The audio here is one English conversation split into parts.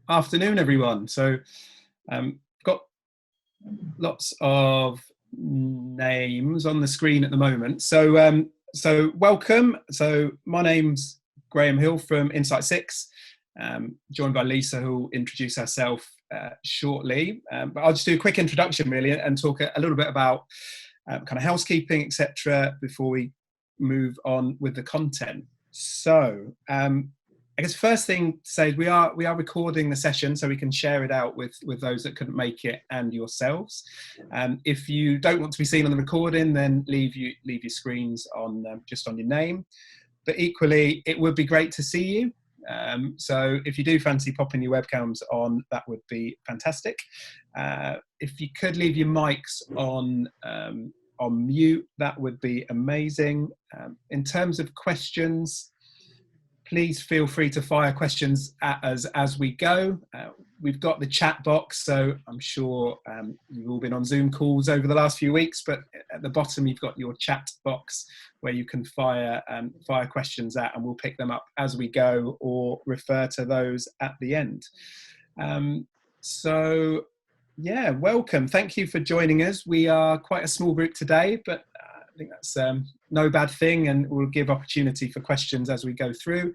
Afternoon, everyone. So, got lots of names on the screen at the moment. So welcome. So, my name's Graham Hill from Insight 6, joined by Lisa, who will introduce herself shortly. But I'll just do a quick introduction, really, and talk a little bit about kind of housekeeping, etc., before we move on with the content. So, I guess first thing to say is we are recording the session so we can share it out with those that couldn't make it and yourselves. If you don't want to be seen on the recording, then leave your screens on just on your name. But equally, it would be great to see you. So if you do fancy popping your webcams on, that would be fantastic. If you could leave your mics on mute, that would be amazing. In terms of questions, please feel free to fire questions at us as we go. We've got the chat box, so I'm sure you've all been on Zoom calls over the last few weeks, but at the bottom you've got your chat box where you can fire questions at, and we'll pick them up as we go or refer to those at the end. So yeah, welcome. Thank you for joining us. We are quite a small group today, but I think that's no bad thing, and we'll give opportunity for questions as we go through.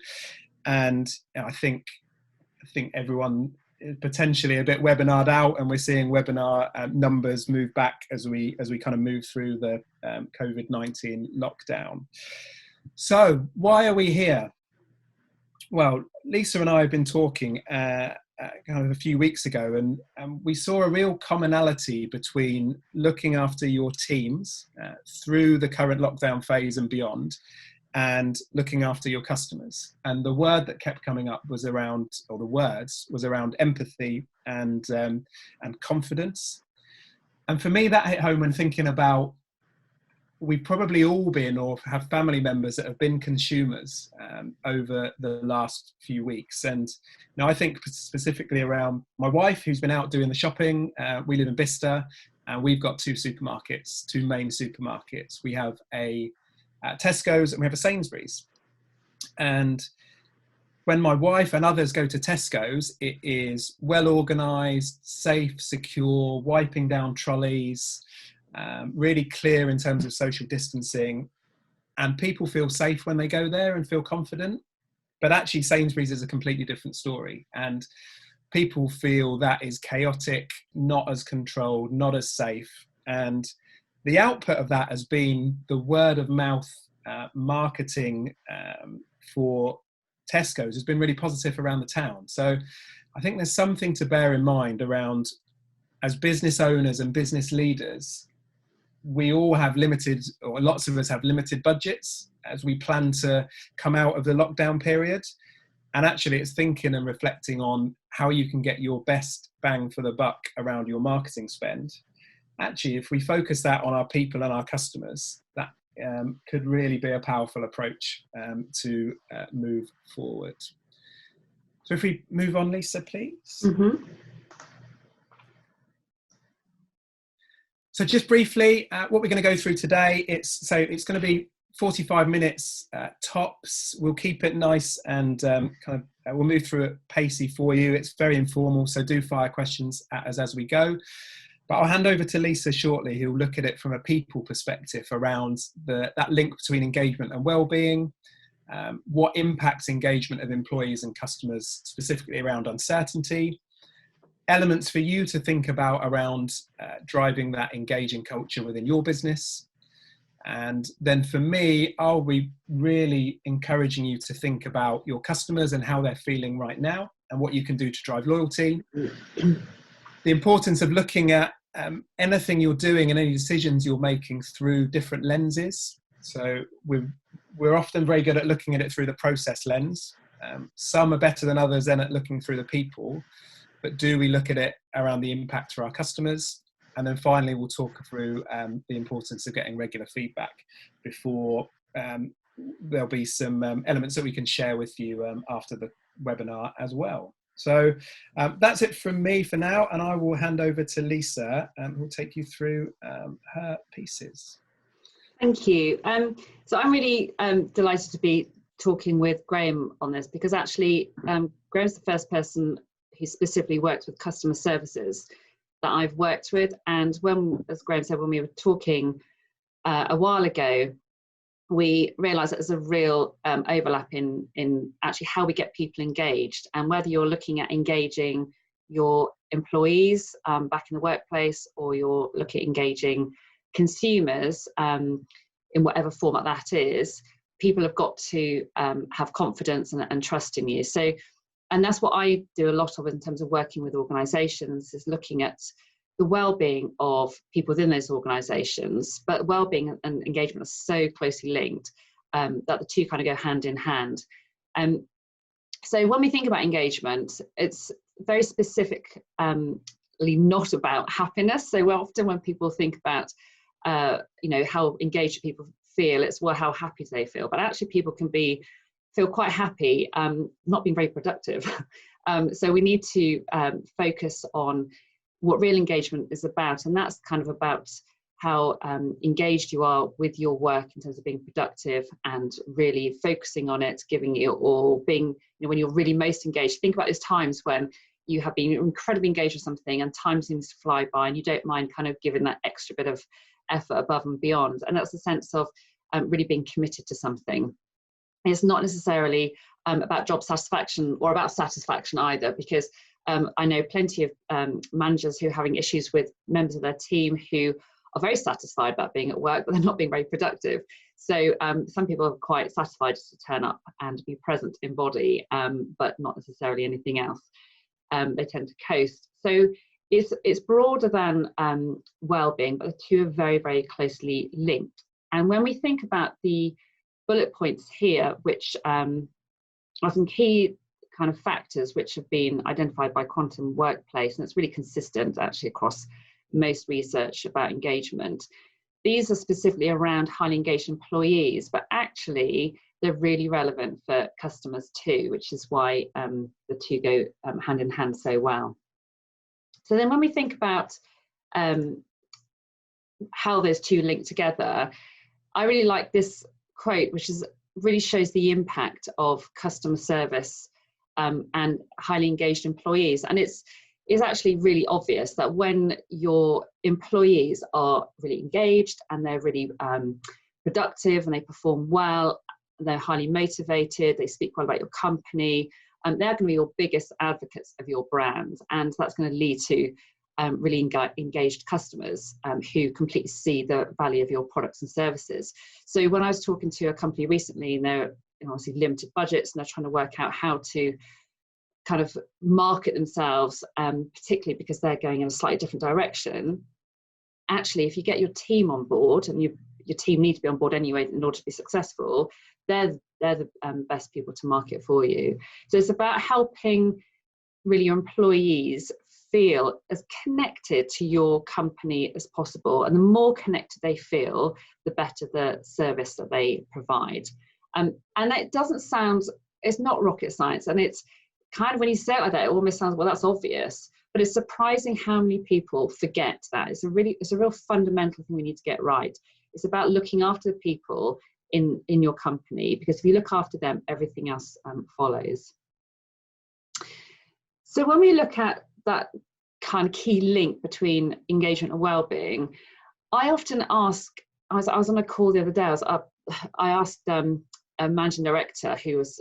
And I think everyone is potentially a bit webinared out, and we're seeing webinar numbers move back as we kind of move through the COVID-19 lockdown. So why are we here? Well, Lisa and I have been talking kind of a few weeks ago, and we saw a real commonality between looking after your teams through the current lockdown phase and beyond, and looking after your customers. And the word that kept coming up was around, or the words was around, empathy and confidence. And for me, that hit home when thinking about, we've probably all been or have family members that have been consumers over the last few weeks. And now I think specifically around my wife, who's been out doing the shopping. We live in Bicester, and we've got two main supermarkets. We have a Tesco's and we have a Sainsbury's. And when my wife and others go to Tesco's, it is well organised, safe, secure, wiping down trolleys, really clear in terms of social distancing, and people feel safe when they go there and feel confident. But actually Sainsbury's is a completely different story, and people feel that is chaotic, not as controlled, not as safe. And the output of that has been the word of mouth marketing for Tesco's has been really positive around the town. So I think there's something to bear in mind around, as business owners and business leaders, we all have limited, or lots of us have limited budgets as we plan to come out of the lockdown period. And actually it's thinking and reflecting on how you can get your best bang for the buck around your marketing spend. Actually, if we focus that on our people and our customers, that could really be a powerful approach to move forward. So if we move on, Lisa, please. Mm-hmm. So just briefly, what we're going to go through today, it's going to be 45 minutes tops. We'll keep it nice and we'll move through it pacey for you. It's very informal, so do fire questions at us as we go. But I'll hand over to Lisa shortly, who'll look at it from a people perspective around that link between engagement and well-being, what impacts engagement of employees and customers, specifically around uncertainty, elements for you to think about around driving that engaging culture within your business. And then for me, I'll be really encouraging you to think about your customers and how they're feeling right now and what you can do to drive loyalty. The importance of looking at anything you're doing and any decisions you're making through different lenses. So we're often very good at looking at it through the process lens. Some are better than others then at looking through the people. But do we look at it around the impact for our customers? And then finally, we'll talk through the importance of getting regular feedback before there'll be some elements that we can share with you after the webinar as well. So that's it from me for now, and I will hand over to Lisa, who will take you through her pieces. Thank you. So I'm really delighted to be talking with Graham on this, because actually Graham's the first person who specifically works with customer services that I've worked with. And when, as Graham said, when we were talking a while ago, we realised that there's a real overlap in actually how we get people engaged, and whether you're looking at engaging your employees back in the workplace, or you're looking at engaging consumers in whatever format that is, people have got to have confidence and trust in you. So, and that's what I do a lot of in terms of working with organisations, is looking at the well-being of people within those organisations. But well-being and engagement are so closely linked that the two kind of go hand in hand. So when we think about engagement, it's very specifically not about happiness. So often when people think about how engaged people feel, it's, well, how happy do they feel? But actually people can feel quite happy not being very productive. So we need to focus on what real engagement is about, and that's kind of about how engaged you are with your work in terms of being productive and really focusing on it, giving it all, being, when you're really most engaged. Think about those times when you have been incredibly engaged with something and time seems to fly by, and you don't mind kind of giving that extra bit of effort above and beyond. And that's the sense of really being committed to something. It's not necessarily about job satisfaction or about satisfaction either, because I know plenty of managers who are having issues with members of their team who are very satisfied about being at work, but they're not being very productive. So some people are quite satisfied just to turn up and be present in body, but not necessarily anything else. They tend to coast. So it's broader than well-being, but the two are very, very closely linked. And when we think about the bullet points here, which are some key kind of factors which have been identified by Quantum Workplace, and it's really consistent actually across most research about engagement. These are specifically around highly engaged employees, but actually they're really relevant for customers too, which is why the two go hand in hand so well. So then when we think about how those two link together, I really like this quote, which really shows the impact of customer service and highly engaged employees. And it's actually really obvious that when your employees are really engaged and they're really productive and they perform well, they're highly motivated, they speak well about your company, they're going to be your biggest advocates of your brand. And that's going to lead to really engaged customers who completely see the value of your products and services. So when I was talking to a company recently, and they're obviously limited budgets, and they're trying to work out how to kind of market themselves, particularly because they're going in a slightly different direction. Actually, if you get your team on board, and your team need to be on board anyway in order to be successful, they're the best people to market for you. So it's about helping really your employees feel as connected to your company as possible, and the more connected they feel, the better the service that they provide. And it doesn't sound, it's not rocket science, and it's kind of, when you say it like that, it almost sounds, well, that's obvious, but it's surprising how many people forget that. It's a real fundamental thing we need to get right. It's about looking after the people in your company, because if you look after them, everything else follows. So when we look at that kind of key link between engagement and well-being, I often ask, I was on a call the other day, I asked a managing director who was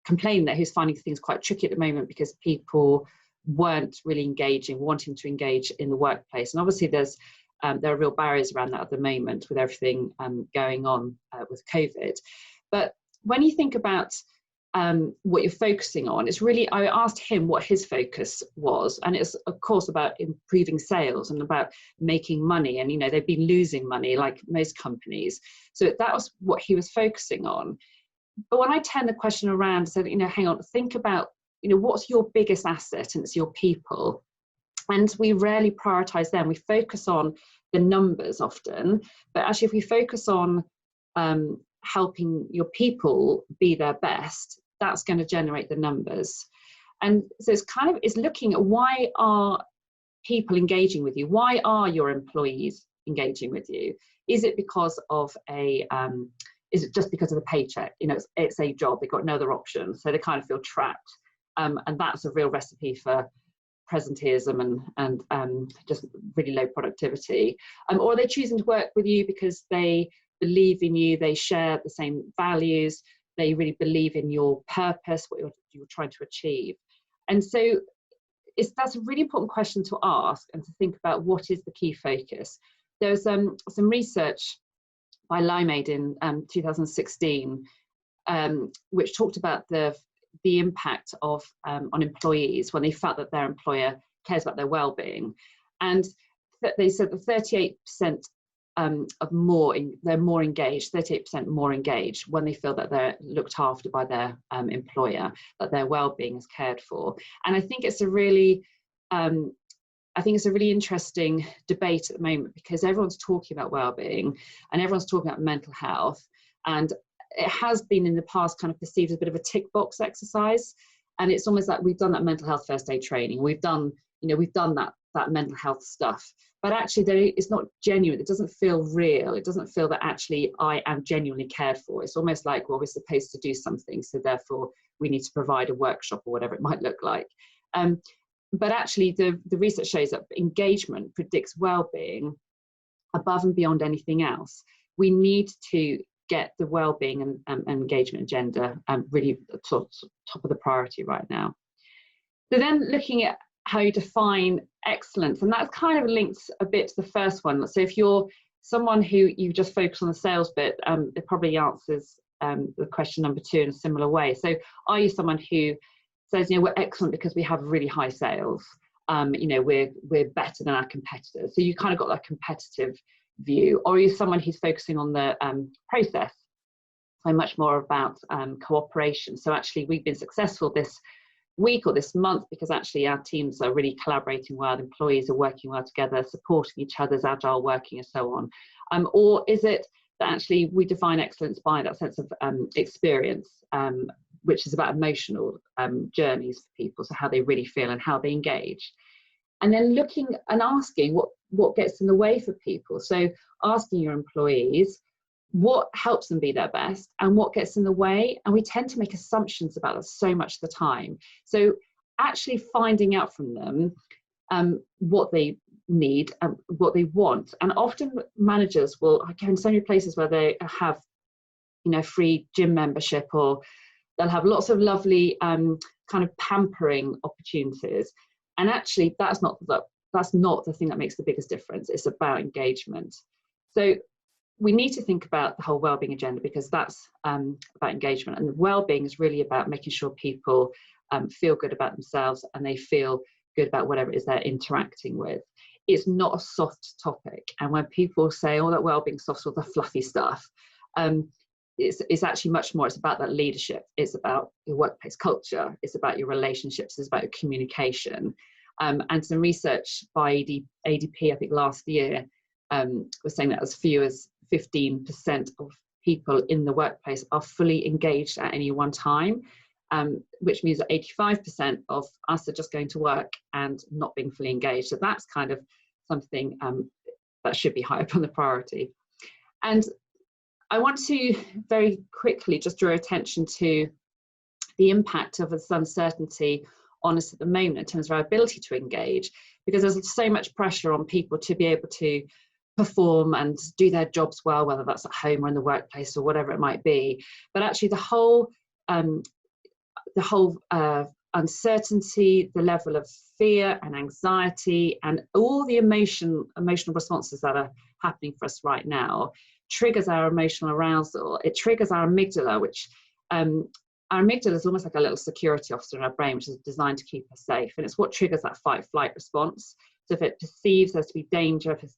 complaining that he was finding things quite tricky at the moment because people weren't really engaging, wanting to engage in the workplace. And obviously there are real barriers around that at the moment with everything going on with COVID. But when you think about what you're focusing on, it's really, I asked him what his focus was, and it's of course about improving sales and about making money, and they've been losing money like most companies, so that was what he was focusing on. But when I turned the question around and said, hang on, think about what's your biggest asset, and it's your people, and we rarely prioritize them. We focus on the numbers often, but actually if we focus on helping your people be their best, that's going to generate the numbers. And so it's looking at, why are people engaging with you? Why are your employees engaging with you? Is it because of is it just because of the paycheck? It's a job, they've got no other option, so they kind of feel trapped. And that's a real recipe for presenteeism and just really low productivity. Or are they choosing to work with you because they believe in you, they share the same values, they really believe in your purpose, what you're trying to achieve? And so that's a really important question to ask and to think about what is the key focus. There's some research by Limeade in 2016, which talked about the impact of on employees when they felt that their employer cares about their well-being, and they said that 38% they're more engaged, 38% more engaged when they feel that they're looked after by their employer, that their well-being is cared for. And I think it's a really interesting debate at the moment, because everyone's talking about well-being and everyone's talking about mental health, and it has been in the past kind of perceived as a bit of a tick box exercise. And it's almost like we've done that mental health first aid training, we've done that mental health stuff, but actually it's not genuine. It doesn't feel real. It doesn't feel that actually I am genuinely cared for. It's almost like, well, we're supposed to do something, so therefore we need to provide a workshop or whatever it might look like. But actually the research shows that engagement predicts well-being above and beyond anything else. We need to get the well-being and engagement agenda really top of the priority right now. So then looking at how you define excellence, and that's kind of links a bit to the first one. So if you're someone who you just focus on the sales bit, it probably answers the question number 2 in a similar way. So are you someone who says, we're excellent because we have really high sales, we're better than our competitors? So you kind of got that competitive view. Or are you someone who's focusing on the process, so much more about cooperation? So actually we've been successful this week or this month because actually our teams are really collaborating well, employees are working well together, supporting each other's agile working and so on. Or is it that actually we define excellence by that sense of experience, which is about emotional journeys for people, so how they really feel and how they engage. And then looking and asking what gets in the way for people. So asking your employees what helps them be their best and what gets in the way. And we tend to make assumptions about that so much of the time. So actually finding out from them what they need and what they want. And often managers will, I go in so many places where they have, free gym membership, or they'll have lots of lovely kind of pampering opportunities. And actually that's not the thing that makes the biggest difference. It's about engagement. So we need to think about the whole wellbeing agenda, because that's about engagement, and wellbeing is really about making sure people feel good about themselves and they feel good about whatever it is they're interacting with. It's not a soft topic, and when people say, that wellbeing soft's all the fluffy stuff, it's actually much more. It's about that leadership, it's about your workplace culture, it's about your relationships, it's about your communication. And some research by ADP, I think last year, was saying that as few as 15% of people in the workplace are fully engaged at any one time, which means that 85% of us are just going to work and not being fully engaged. So that's kind of something that should be high up on the priority. And I want to very quickly just draw attention to the impact of this uncertainty on us at the moment in terms of our ability to engage, because there's so much pressure on people to be able to perform and do their jobs well, whether that's at home or in the workplace or whatever it might be. But actually the whole uncertainty, the level of fear and anxiety and all the emotional responses that are happening for us right now triggers our emotional arousal. It triggers our amygdala, which our amygdala is almost like a little security officer in our brain, which is designed to keep us safe. And it's what triggers that fight-flight response. So if it perceives there to be danger, if it's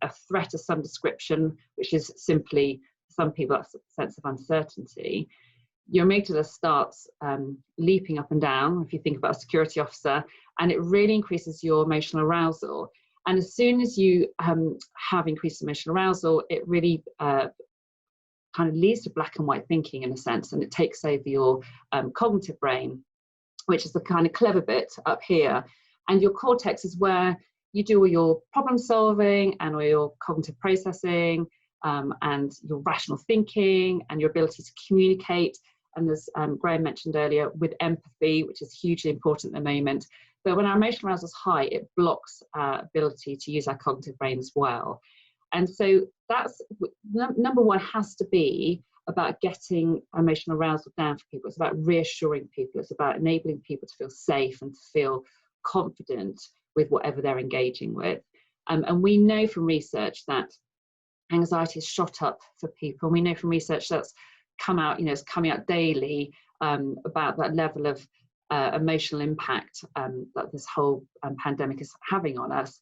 a threat of some description, which is simply, some people, that's a sense of uncertainty, your amygdala starts leaping up and down, if you think about a security officer, and it really increases your emotional arousal. And as soon as you have increased emotional arousal, it really kind of leads to black and white thinking in a sense, and it takes over your cognitive brain, which is the kind of clever bit up here. And your cortex is where you do all your problem solving and all your cognitive processing and your rational thinking and your ability to communicate. and as Graham mentioned earlier, with empathy, which is hugely important at the moment. But when our emotional arousal is high, it blocks our ability to use our cognitive brain as well. And so that's number one, has to be about getting emotional arousal down for people. It's about reassuring people. It's about enabling people to feel safe and to feel confident with whatever they're engaging with. And we know from research that anxiety has shot up for people. We know from research that's come out, it's coming out daily about that level of emotional impact that this whole pandemic is having on us.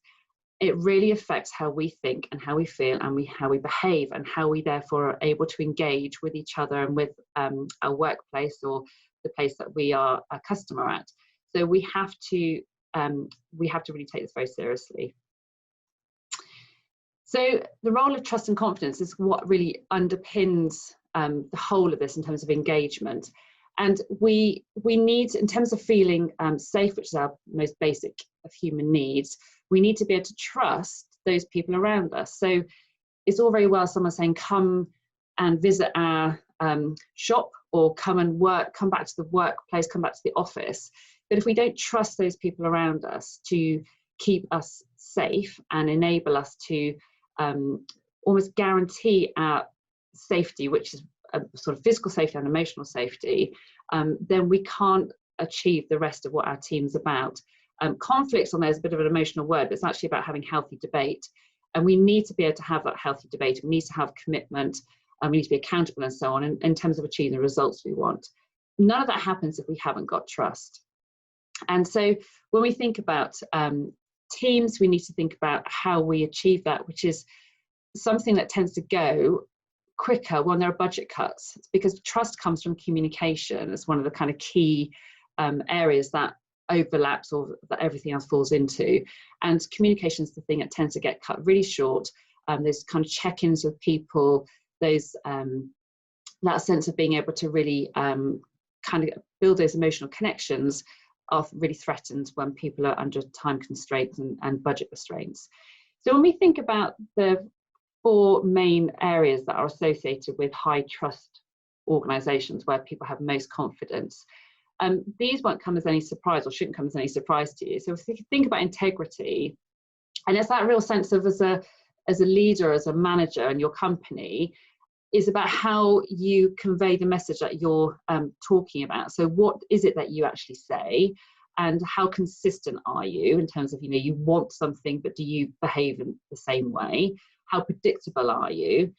It really affects how we think and how we feel and how we behave, and how we therefore are able to engage with each other and with our workplace or the place that we are a customer at. So we have to really take this very seriously. So the role of trust and confidence is what really underpins the whole of this in terms of engagement. And we need, in terms of feeling safe, which is our most basic of human needs, we need to be able to trust those people around us. So it's all very well someone saying, come and visit our shop, or come and work, come back to the workplace, come back to the office. But if we don't trust those people around us to keep us safe and enable us to almost guarantee our safety, which is a sort of physical safety and emotional safety, then we can't achieve the rest of what our team's about. Conflicts on there is a bit of an emotional word, but it's actually about having healthy debate. And we need to be able to have that healthy debate. We need to have commitment, and we need to be accountable and so on in terms of achieving the results we want. None of that happens if we haven't got trust. And so when we think about teams, we need to think about how we achieve that, which is something that tends to go quicker when there are budget cuts. It's because trust comes from communication as one of the kind of key areas that overlaps or that everything else falls into. And communication is the thing that tends to get cut really short. There's kind of check-ins with people, those that sense of being able to really kind of build those emotional connections are really threatened when people are under time constraints and budget restraints. So when we think about the 4 main areas that are associated with high trust organisations where people have most confidence, these won't come as any surprise, or shouldn't come as any surprise to you. So if you think about integrity, and it's that real sense of as a leader, as a manager in your company, is about how you convey the message that you're talking about. So what is it that you actually say, and how consistent are you in terms of, you want something, but do you behave in the same way? How predictable are you?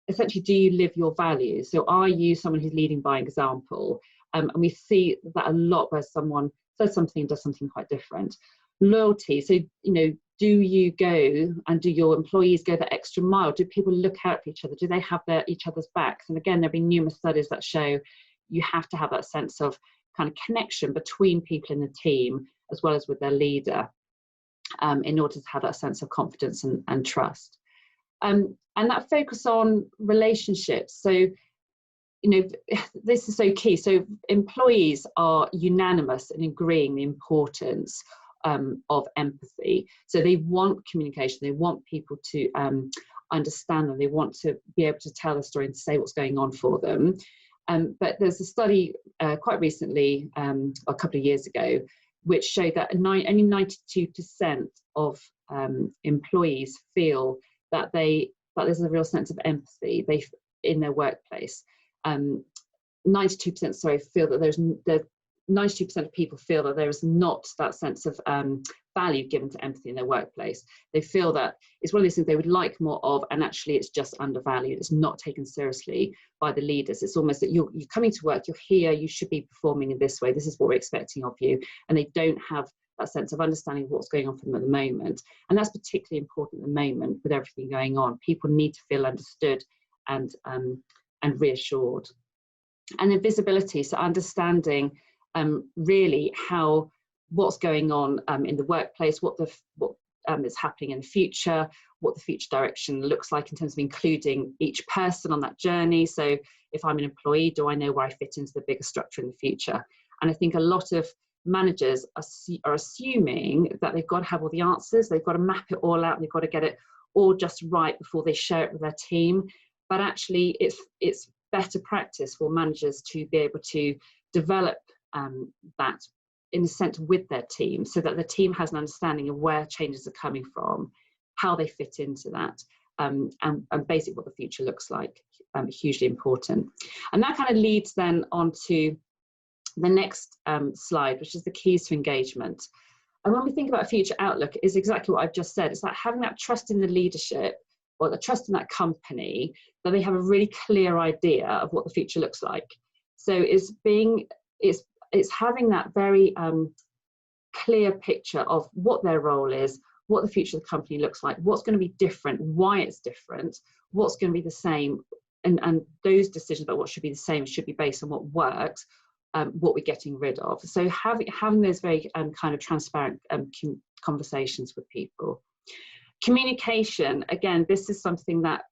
Essentially, do you live your values? So are you someone who's leading by example? And we see that a lot where someone says something and does something quite different. Loyalty, so do you go and do your employees go the extra mile? Do people look out for each other? Do they have each other's backs? And again, there've been numerous studies that show you have to have that sense of kind of connection between people in the team as well as with their leader in order to have that sense of confidence and trust. And that focus on relationships. So, this is so key. So employees are unanimous in agreeing the importance of empathy. So they want communication, they want people to understand them, they want to be able to tell a story and say what's going on for them. But there's a study quite recently, a couple of years ago, which showed that only 92% of employees feel that there's a real sense of empathy in their workplace. 92% feel that 92% of people feel that there is not that sense of value given to empathy in their workplace. They feel that it's one of those things they would like more of, and actually it's just undervalued. It's not taken seriously by the leaders. It's almost that you're coming to work, you're here, you should be performing in this way, this is what we're expecting of you, and they don't have that sense of understanding of what's going on for them at the moment. And that's particularly important at the moment with everything going on. People need to feel understood and reassured. And then visibility, so understanding really what's going on in the workplace, what is happening in the future, what the future direction looks like in terms of including each person on that journey. So if I'm an employee, do I know where I fit into the bigger structure in the future? And I think a lot of managers are assuming that they've got to have all the answers, they've got to map it all out, and they've got to get it all just right before they share it with their team. But actually it's better practice for managers to be able to develop that in a sense with their team, so that the team has an understanding of where changes are coming from, how they fit into that, and basically what the future looks like. Hugely important. And that kind of leads then on to the next slide, which is the keys to engagement. And when we think about a future outlook, is exactly what I've just said. It's like having that trust in the leadership, or the trust in that company, that they have a really clear idea of what the future looks like. So it's having that very clear picture of what their role is, what the future of the company looks like, what's going to be different, why it's different, what's going to be the same, and those decisions about what should be the same should be based on what works, what we're getting rid of. So having those very kind of transparent conversations with people. Communication, again, this is something that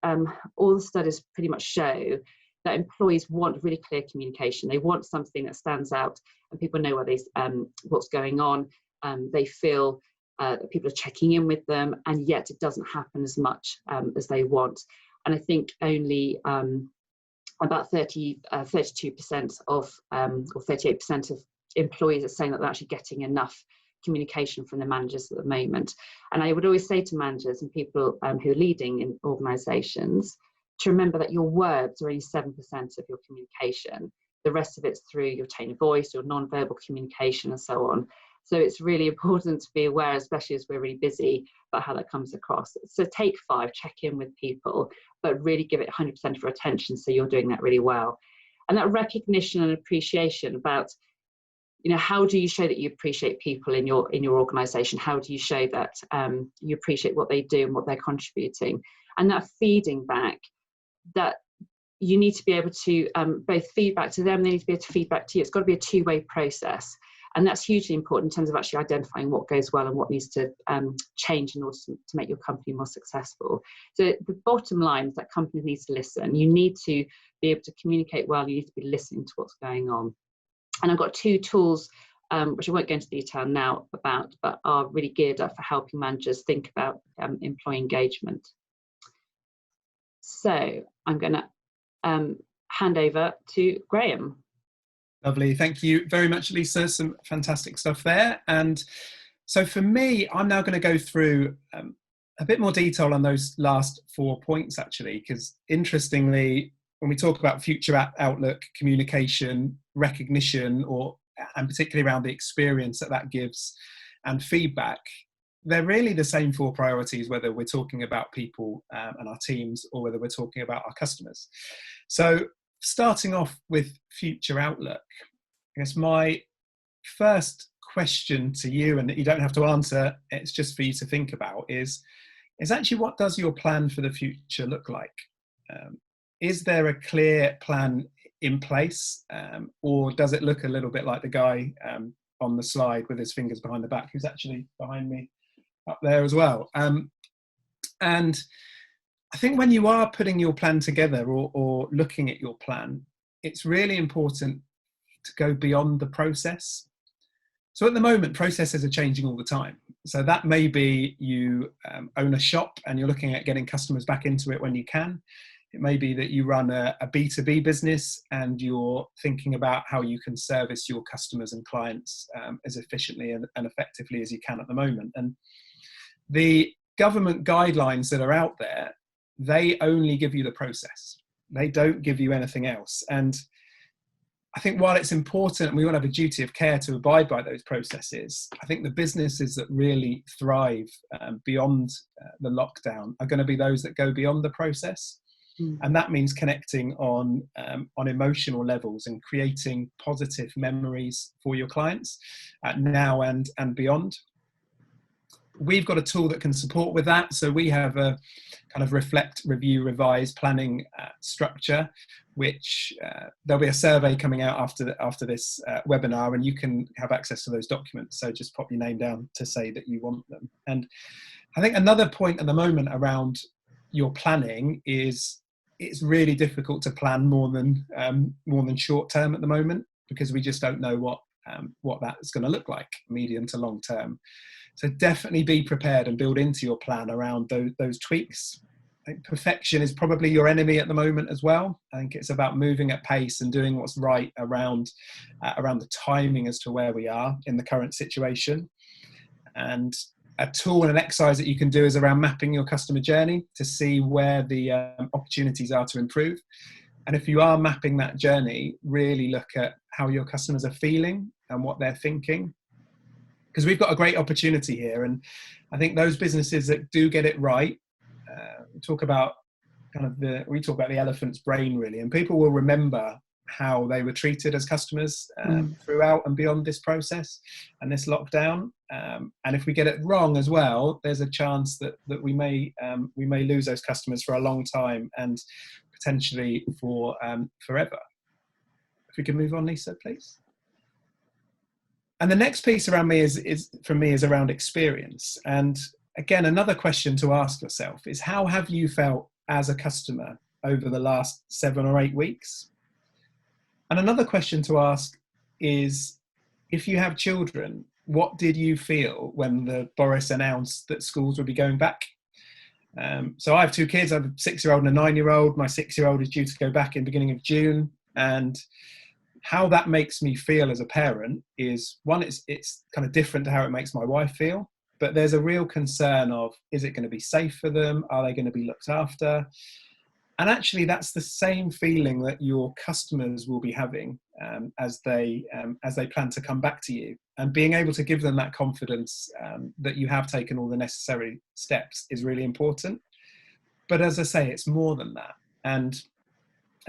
all the studies pretty much show that employees want really clear communication. They want something that stands out and people know what's going on. They feel that people are checking in with them, and yet it doesn't happen as much as they want. And I think only about 32% of, or 38% of employees are saying that they're actually getting enough communication from the managers at the moment. And I would always say to managers and people who are leading in organisations to remember that your words are only 7% of your communication. The rest of it's through your tone of voice, your non-verbal communication, and so on. So it's really important to be aware, especially as we're really busy, about how that comes across. So take 5, check in with people, but really give it 100% of your attention, so you're doing that really well. And that recognition and appreciation about, you know, how do you show that you appreciate people in your organisation? How do you show that you appreciate what they do and what they're contributing? And that feeding back, that you need to be able to both feedback to them, they need to be able to feedback to you. It's got to be a two-way process. And that's hugely important in terms of actually identifying what goes well and what needs to change in order to make your company more successful. So the bottom line is that companies need to listen. You need to be able to communicate well. You need to be listening to what's going on. And I've got 2 tools, which I won't go into detail now about, but are really geared up for helping managers think about employee engagement. So I'm going to hand over to Graham. Lovely. Thank you very much, Lisa. Some fantastic stuff there. And so for me, I'm now going to go through a bit more detail on those last 4 points, actually, because interestingly, when we talk about future outlook, communication, recognition, and particularly around the experience that gives and feedback, they're really the same 4 priorities, whether we're talking about people and our teams, or whether we're talking about our customers. So starting off with future outlook, I guess my first question to you, and that you don't have to answer, it's just for you to think about, is actually, what does your plan for the future look like? Is there a clear plan in place, or does it look a little bit like the guy on the slide with his fingers behind the back, who's actually behind me up there as well? And I think when you are putting your plan together or looking at your plan, it's really important to go beyond the process. So at the moment, processes are changing all the time. So that may be you own a shop and you're looking at getting customers back into it when you can. It may be that you run a B2B business and you're thinking about how you can service your customers and clients as efficiently and effectively as you can at the moment. And the government guidelines that are out there, they only give you the process. They don't give you anything else. And I think while it's important, and we all have a duty of care to abide by those processes, I think the businesses that really thrive beyond the lockdown are going to be those that go beyond the process. And that means connecting on emotional levels and creating positive memories for your clients now and beyond. We've got a tool that can support with that. So we have a kind of reflect, review, revise planning structure, which there'll be a survey coming out after this webinar, and you can have access to those documents. So just pop your name down to say that you want them. And I think another point at the moment around your planning is it's really difficult to plan more than short term at the moment, because we just don't know what that's going to look like medium to long term. So definitely be prepared and build into your plan around those tweaks think perfection is probably your enemy at the moment as well. I think it's about moving at pace and doing what's right around the timing as to where we are in the current situation. And a tool and an exercise that you can do is around mapping your customer journey to see where the opportunities are to improve. And if you are mapping that journey, really look at how your customers are feeling and what they're thinking. Because we've got a great opportunity here. And I think those businesses that do get it right, we talk about the elephant's brain, really. And people will remember how they were treated as customers throughout and beyond this process and this lockdown. And if we get it wrong as well, there's a chance that we may lose those customers for a long time and potentially for forever. If we can move on, Lisa, please. And the next piece around me is around experience. And again, another question to ask yourself is, how have you felt as a customer over the last 7 or 8 weeks? And another question to ask is, if you have children, what did you feel when the Boris announced that schools would be going back? So I have 2 kids. I have a 6-year-old and a 9-year-old. My 6-year-old is due to go back in beginning of June. And how that makes me feel as a parent is, one, it's kind of different to how it makes my wife feel. But there's a real concern of, is it going to be safe for them? Are they going to be looked after? And actually, that's the same feeling that your customers will be having as they plan to come back to you. And being able to give them that confidence that you have taken all the necessary steps is really important. But as I say, it's more than that. And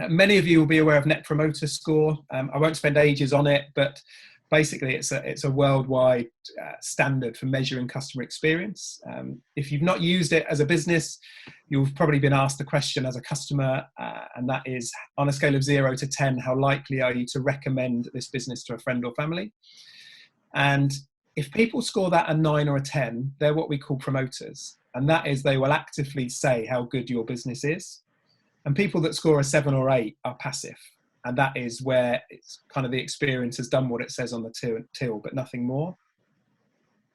many of you will be aware of Net Promoter Score. I won't spend ages on it, but basically it's a worldwide standard for measuring customer experience. If you've not used it as a business, you've probably been asked the question as a customer, and that is, on a scale of 0 to 10, how likely are you to recommend this business to a friend or family? And if people score that a 9 or a 10, they're what we call promoters. And that is, they will actively say how good your business is. And people that score a 7 or 8 are passive. And that is where it's kind of the experience has done what it says on the till, but nothing more.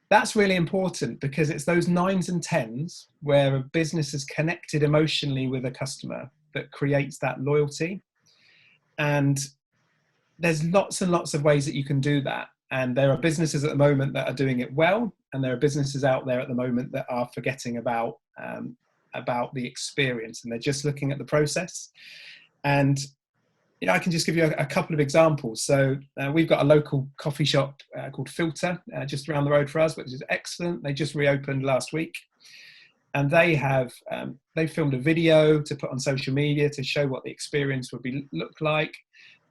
That's really important, because it's those 9s and 10s where a business is connected emotionally with a customer that creates that loyalty. And there's lots and lots of ways that you can do that. And there are businesses at the moment that are doing it well. And there are businesses out there at the moment that are forgetting about the experience, and they're just looking at the process. And I can just give you a couple of examples. So we've got a local coffee shop called Filter just around the road for us, which is excellent. They just reopened last week, and they filmed a video to put on social media to show what the experience would look like.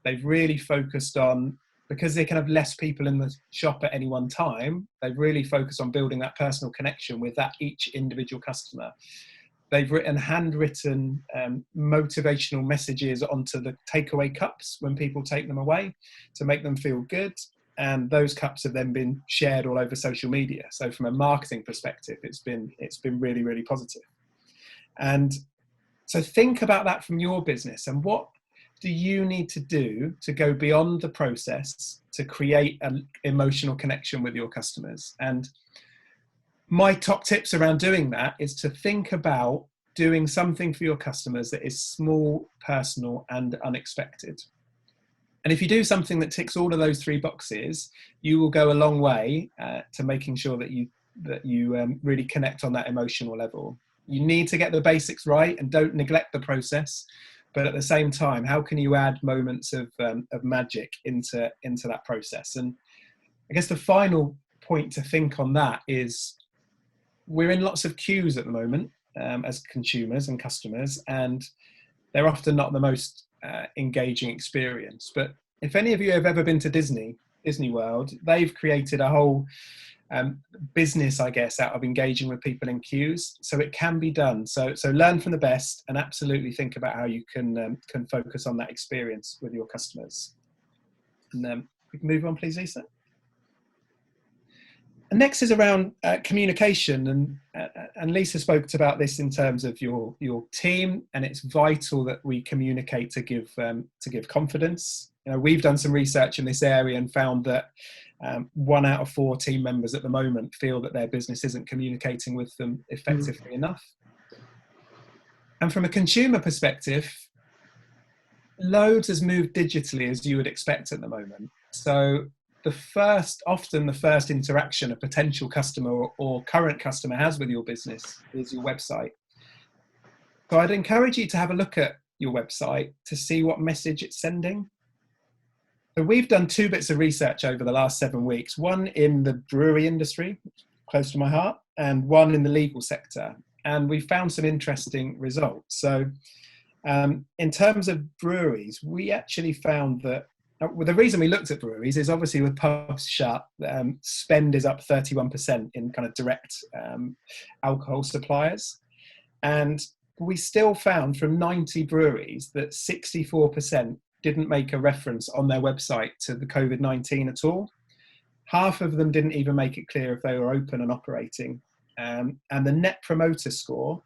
They've really focused on, because they can have less people in the shop at any one time, they've really focused on building that personal connection with each individual customer. They've handwritten motivational messages onto the takeaway cups when people take them away to make them feel good. And those cups have then been shared all over social media. So from a marketing perspective, it's been really, really positive. And so think about that from your business, and what do you need to do to go beyond the process to create an emotional connection with your customers? And my top tips around doing that is to think about doing something for your customers that is small, personal, and unexpected. And if you do something that ticks all of those 3 boxes, you will go a long way to making sure that you really connect on that emotional level. You need to get the basics right and don't neglect the process. But at the same time, how can you add moments of magic into that process? And I guess the final point to think on that is, we're in lots of queues at the moment as consumers and customers, and they're often not the most engaging experience. But if any of you have ever been to Disney World, they've created a whole business, I guess, out of engaging with people in queues. So it can be done. So learn from the best, and absolutely think about how you can focus on that experience with your customers. And we can move on, please, Lisa. And next is around communication, and Lisa spoke about this in terms of your team, and it's vital that we communicate to give confidence. We've done some research in this area and found that 1 out of 4 team members at the moment feel that their business isn't communicating with them effectively enough. And from a consumer perspective, loads has moved digitally, as you would expect at the moment. So often the first interaction a potential customer or current customer has with your business is your website. So I'd encourage you to have a look at your website to see what message it's sending. So we've done 2 bits of research over the last 7 weeks, one in the brewery industry, close to my heart, and one in the legal sector. And we found some interesting results. So in terms of breweries, we actually found that the reason we looked at breweries is obviously with pubs shut, spend is up 31% in kind of direct alcohol suppliers. And we still found from 90 breweries that 64% didn't make a reference on their website to the COVID-19 at all. Half of them didn't even make it clear if they were open and operating. And the net promoter score,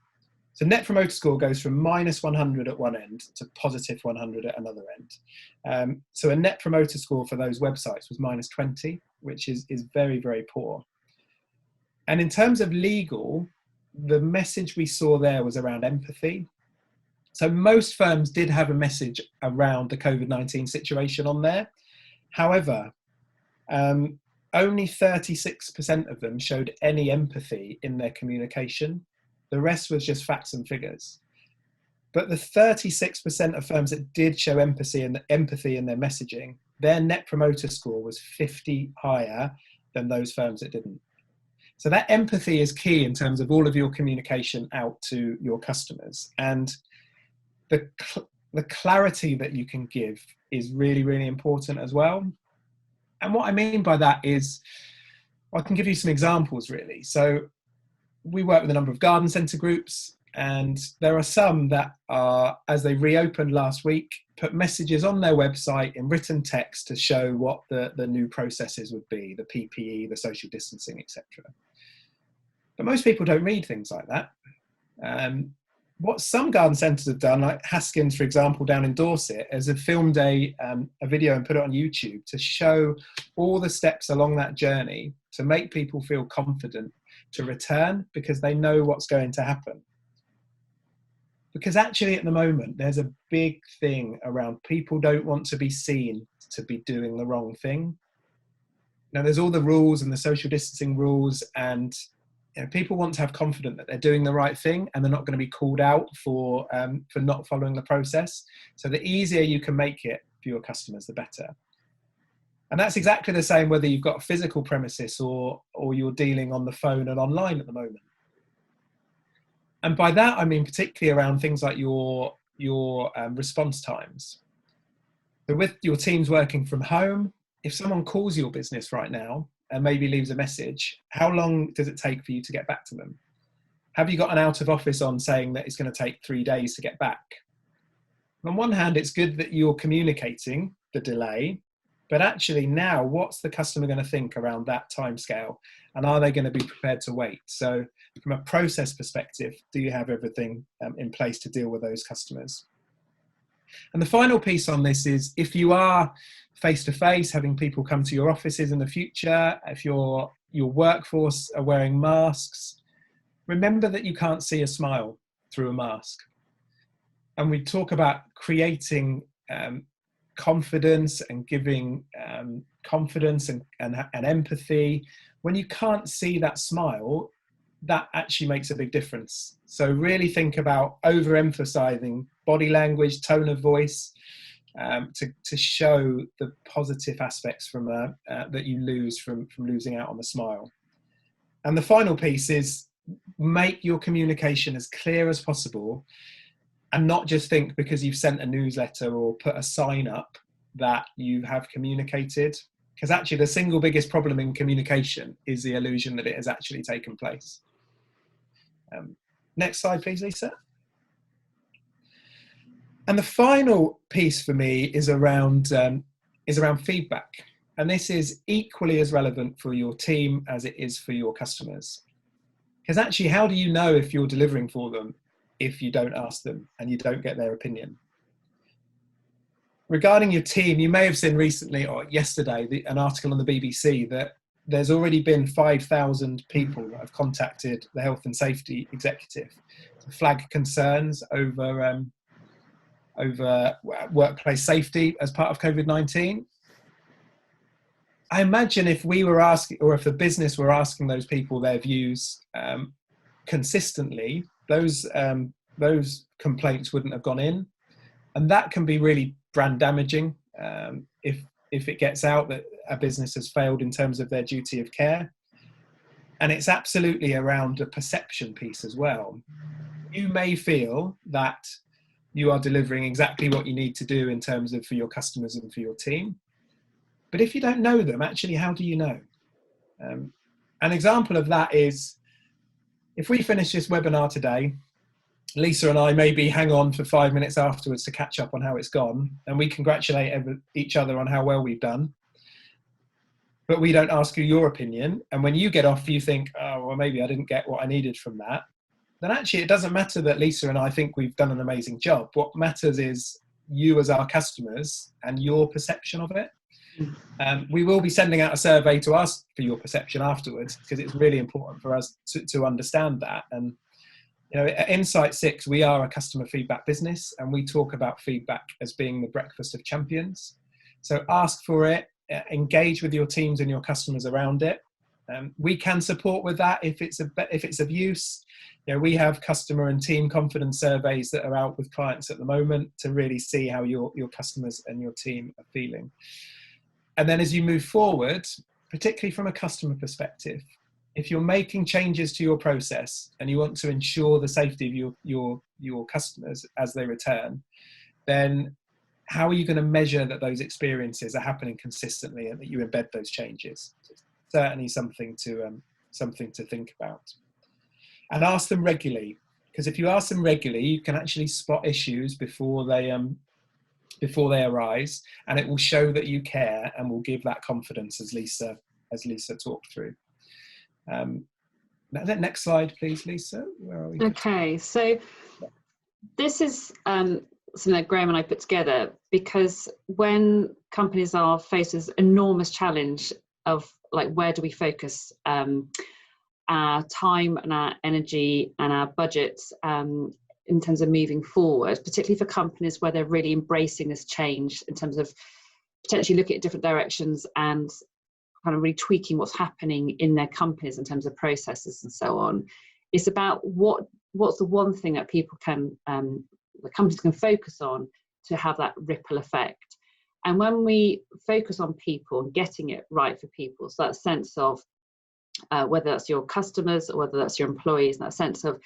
so net promoter score goes from -100 at one end to +100 at another end. So a net promoter score for those websites was -20, which is very, very poor. And in terms of legal, the message we saw there was around empathy. So most firms did have a message around the COVID-19 situation on there. However, only 36% of them showed any empathy in their communication. The rest was just facts and figures. But the 36% of firms that did show empathy in their messaging, their net promoter score was 50 higher than those firms that didn't. So that empathy is key in terms of all of your communication out to your customers. And the clarity that you can give is really, really important as well. And what I mean by that is, I can give you some examples really. So we work with a number of garden centre groups, and there are some that are, as they reopened last week, put messages on their website in written text to show what the new processes would be, the PPE, the social distancing, etc. But most people don't read things like that. What some garden centres have done, like Haskins, for example, down in Dorset, is have filmed a video and put it on YouTube to show all the steps along that journey to make people feel confident to return because they know what's going to happen. Because actually at the moment, there's a big thing around people don't want to be seen to be doing the wrong thing. Now, there's all the rules and the social distancing rules, and people want to have confidence that they're doing the right thing and they're not going to be called out for not following the process. So the easier you can make it for your customers, the better. And that's exactly the same whether you've got a physical premises or you're dealing on the phone and online at the moment. And by that, I mean particularly around things like your response times. So with your teams working from home, if someone calls your business right now and maybe leaves a message, how long does it take for you to get back to them? Have you got an out of office on saying that it's going to take 3 days to get back? On one hand, it's good that you're communicating the delay, but actually now what's the customer going to think around that timescale? And are they going to be prepared to wait? So from a process perspective, do you have everything in place to deal with those customers? And the final piece on this is, if you are face-to-face, having people come to your offices in the future, if your workforce are wearing masks, remember that you can't see a smile through a mask. And we talk about creating confidence and giving confidence and empathy. When you can't see that smile, that actually makes a big difference. So really think about overemphasizing body language, tone of voice, to show the positive aspects from that you lose from losing out on the smile. And the final piece is, make your communication as clear as possible, and not just think because you've sent a newsletter or put a sign up that you have communicated. Because actually the single biggest problem in communication is the illusion that it has actually taken place. Next slide, please, Lisa. And the final piece for me is around feedback. And this is equally as relevant for your team as it is for your customers. Because actually, how do you know if you're delivering for them if you don't ask them and you don't get their opinion? Regarding your team, you may have seen recently or yesterday an article on the BBC that there's already been 5,000 people that have contacted the health and safety executive. flag concerns over workplace safety as part of COVID-19. I imagine if we were asking, or if the business were asking those people their views consistently, those complaints wouldn't have gone in, and that can be really brand damaging if it gets out that a business has failed in terms of their duty of care. And it's absolutely around a perception piece as well. You may feel that you are delivering exactly what you need to do in terms of for your customers and for your team. But if you don't know them, actually, how do you know? An example of that is, if we finish this webinar today, Lisa and I maybe hang on for 5 minutes afterwards to catch up on how it's gone, and we congratulate each other on how well we've done. But we don't ask you your opinion. And when you get off, you think, oh, well, maybe I didn't get what I needed from that. Then actually, it doesn't matter that Lisa and I think we've done an amazing job. What matters is you as our customers and your perception of it. We will be sending out a survey to ask for your perception afterwards, because it's really important for us to understand that. And you know, at Insight 6, we are a customer feedback business, and we talk about feedback as being the breakfast of champions. So ask for it, engage with your teams and your customers around it. We can support with that if it's of use. You know, we have customer and team confidence surveys that are out with clients at the moment to really see how your customers and your team are feeling. And then as you move forward, particularly from a customer perspective, if you're making changes to your process and you want to ensure the safety of your customers as they return, then how are you going to measure that those experiences are happening consistently and that you embed those changes? It's certainly something to think about. And ask them regularly, because if you ask them regularly, you can actually spot issues before they arise, and it will show that you care and will give that confidence, as Lisa talked through. Next slide, please, Lisa. Where are we? Okay, so this is something that Graham and I put together, because when companies are faced with enormous challenge of like, where do we focus our time and our energy and our budgets in terms of moving forward, particularly for companies where they're really embracing this change in terms of potentially looking at different directions and kind of really tweaking what's happening in their companies in terms of processes and so on. It's about what's the one thing that people can, the companies can focus on to have that ripple effect. And when we focus on people and getting it right for people, so that sense of whether that's your customers or whether that's your employees, that sense of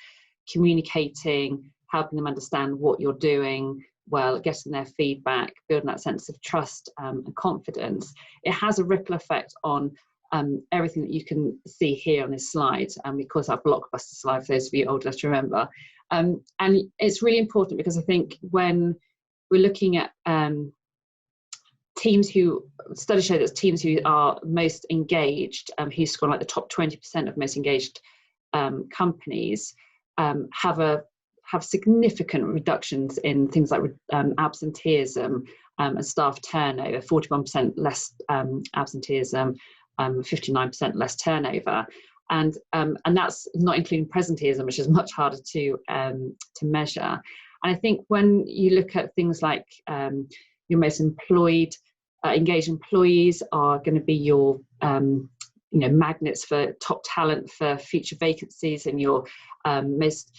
communicating, helping them understand what you're doing well, getting their feedback, building that sense of trust and confidence, it has a ripple effect on everything that you can see here on this slide. And we call that blockbuster slide for those of you old enough to remember. And it's really important, because I think when we're looking at teams studies show that teams who are most engaged, who score like the top 20% of most engaged companies, have significant reductions in things like absenteeism and staff turnover, 41% less absenteeism, 59% less turnover. And that's not including presenteeism, which is much harder to measure. And I think when you look at things like your most engaged employees are going to be your magnets for top talent for future vacancies, and your most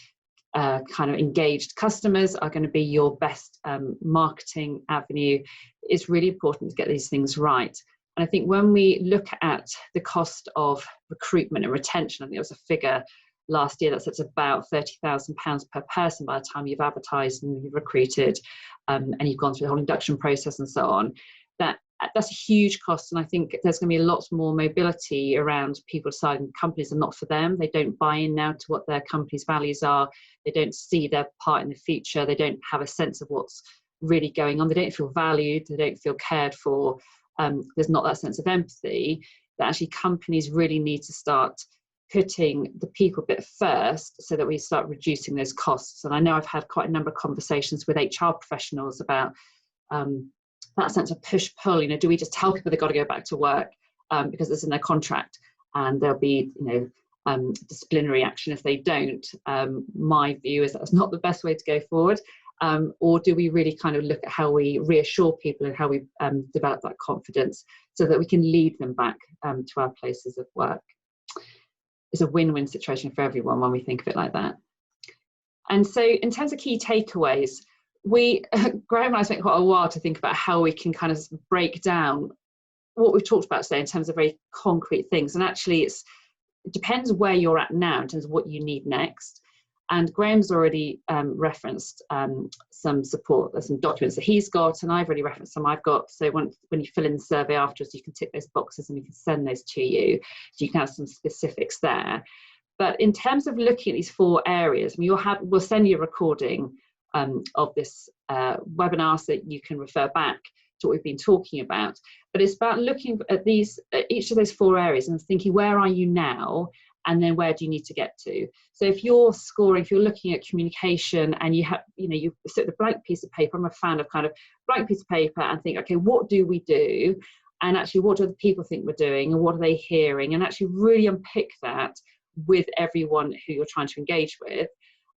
kind of engaged customers are going to be your best marketing avenue. It's really important to get these things right. And I think when we look at the cost of recruitment and retention, I think there was a figure last year that says about £30,000 per person by the time you've advertised and you've recruited and you've gone through the whole induction process and so on. That's a huge cost, and I think there's going to be lots more mobility around people deciding companies are not for them. They don't buy in now to what their company's values are. They don't see their part in the future. They don't have a sense of what's really going on. They don't feel valued. They don't feel cared for. There's not that sense of empathy. That actually companies really need to start putting the people bit first, so that we start reducing those costs. And I know I've had quite a number of conversations with HR professionals about that sense of push-pull. Do we just tell people they've got to go back to work because it's in their contract, and there'll be disciplinary action if they don't. My view is that's not the best way to go forward. Or do we really kind of look at how we reassure people and how we develop that confidence so that we can lead them back to our places of work? It's a win-win situation for everyone when we think of it like that. And so in terms of key takeaways, Graham and I spent quite a while to think about how we can kind of break down what we've talked about today in terms of very concrete things. And actually it depends where you're at now in terms of what you need next. And Graham's already referenced some support. There's some documents that he's got, and I've already referenced some I've got. So when you fill in the survey afterwards, you can tick those boxes and we can send those to you. So you can have some specifics there. But in terms of looking at these 4 areas, I mean, we'll send you a recording of this webinar so that you can refer back to what we've been talking about. But it's about looking at each of those 4 areas and thinking, where are you now? And then where do you need to get to? So if you're looking at communication and you sit with a blank piece of paper, I'm a fan of kind of blank piece of paper and think, okay, what do we do? And actually, what do the people think we're doing? And what are they hearing? And actually really unpick that with everyone who you're trying to engage with.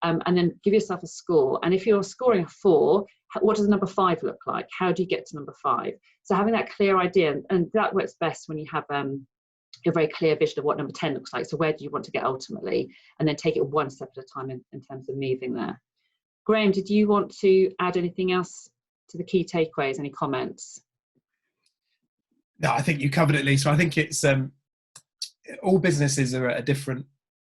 And then give yourself a score. And if you're scoring a 4, what does number 5 look like? How do you get to number 5? So having that clear idea, and that works best when you have a very clear vision of what number 10 looks like. So where do you want to get ultimately? And then take it one step at a time in terms of moving there. Graham, did you want to add anything else to the key takeaways? Any comments? No, I think you covered it, Lisa. I think it's all businesses are at a different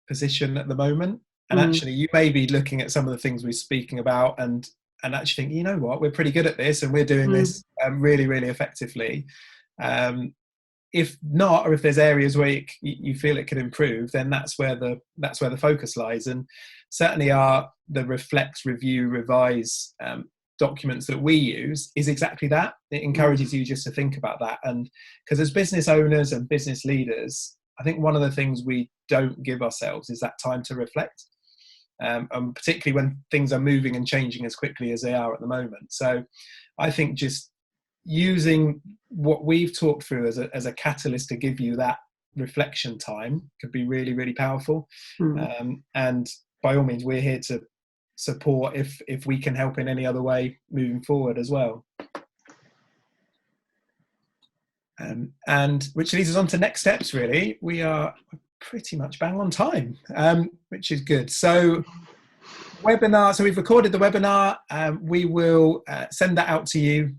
position at the moment. And actually, you may be looking at some of the things we're speaking about and actually think, you know what, we're pretty good at this and we're doing this really, really effectively. If not, or if there's areas where you feel it could improve, then that's where the focus lies. And certainly the reflect, review, revise documents that we use is exactly that. It encourages you just to think about that. And because as business owners and business leaders, I think one of the things we don't give ourselves is that time to reflect. And particularly when things are moving and changing as quickly as they are at the moment. So I think just using what we've talked through as a catalyst to give you that reflection time could be really, really powerful. And by all means, we're here to support if we can help in any other way moving forward as well. And which leads us on to next steps, really. We are pretty much bang on time, which is good. So webinar, so we've recorded the webinar. We will send that out to you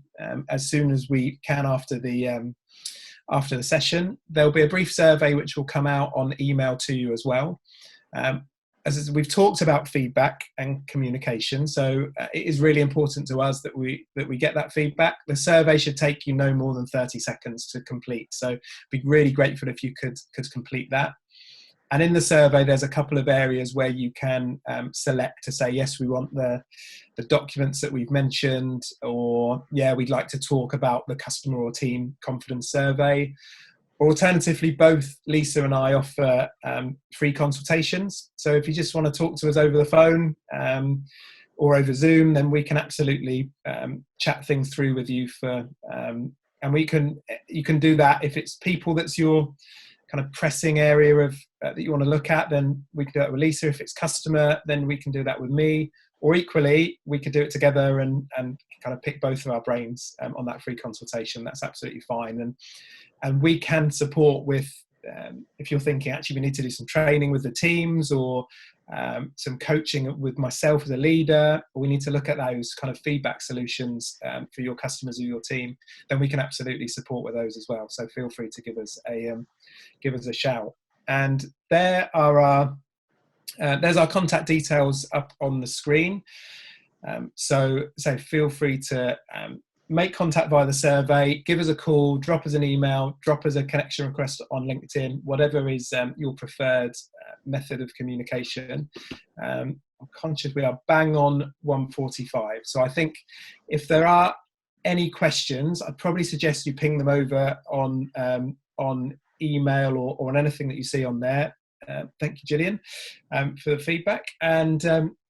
as soon as we can after the session. There'll be a brief survey which will come out on email to you as well. As we've talked about feedback and communication, so it is really important to us that we get that feedback. The survey should take you no more than 30 seconds to complete, so it'd be really grateful if you could complete that. And in the survey, there's a couple of areas where you can select to say, yes, we want the documents that we've mentioned, or yeah, we'd like to talk about the customer or team confidence survey. Or alternatively, both Lisa and I offer free consultations. So if you just want to talk to us over the phone or over Zoom, then we can absolutely chat things through with you and you can do that. If it's people that's your kind of pressing area of that you want to look at, then we can do it with Lisa. If it's customer, then we can do that with me. Or equally, we could do it together and kind of pick both of our brains on that free consultation. That's absolutely fine. And we can support with, if you're thinking, actually, we need to do some training with the teams or some coaching with myself as a leader, or we need to look at those kind of feedback solutions for your customers or your team, then we can absolutely support with those as well. So feel free to give us a shout. And there's our contact details up on the screen. So feel free to make contact via the survey, give us a call, drop us an email, drop us a connection request on LinkedIn, whatever is your preferred method of communication. I'm conscious we are bang on 1:45. So I think if there are any questions, I'd probably suggest you ping them over on email or on anything that you see on there. Thank you, Gillian, for the feedback. And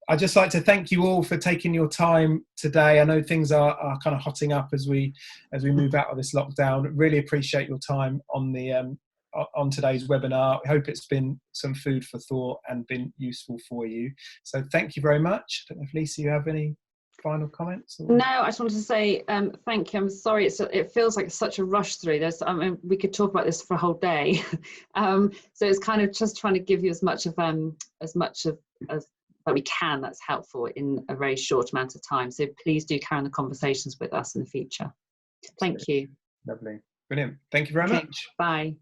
I'd just like to thank you all for taking your time today. I know things are kind of hotting up as we move out of this lockdown. Really appreciate your time on on today's webinar. I hope it's been some food for thought and been useful for you. So thank you very much. I don't know if Lisa, you have any final comments? Or? No, I just wanted to say thank you. I'm sorry, it feels like such a rush through this. I mean, we could talk about this for a whole day. So it's kind of just trying to give you as much that we can that's helpful in a very short amount of time. So please do carry on the conversations with us in the future. Thank you. Lovely. Brilliant. Thank you very much. Bye.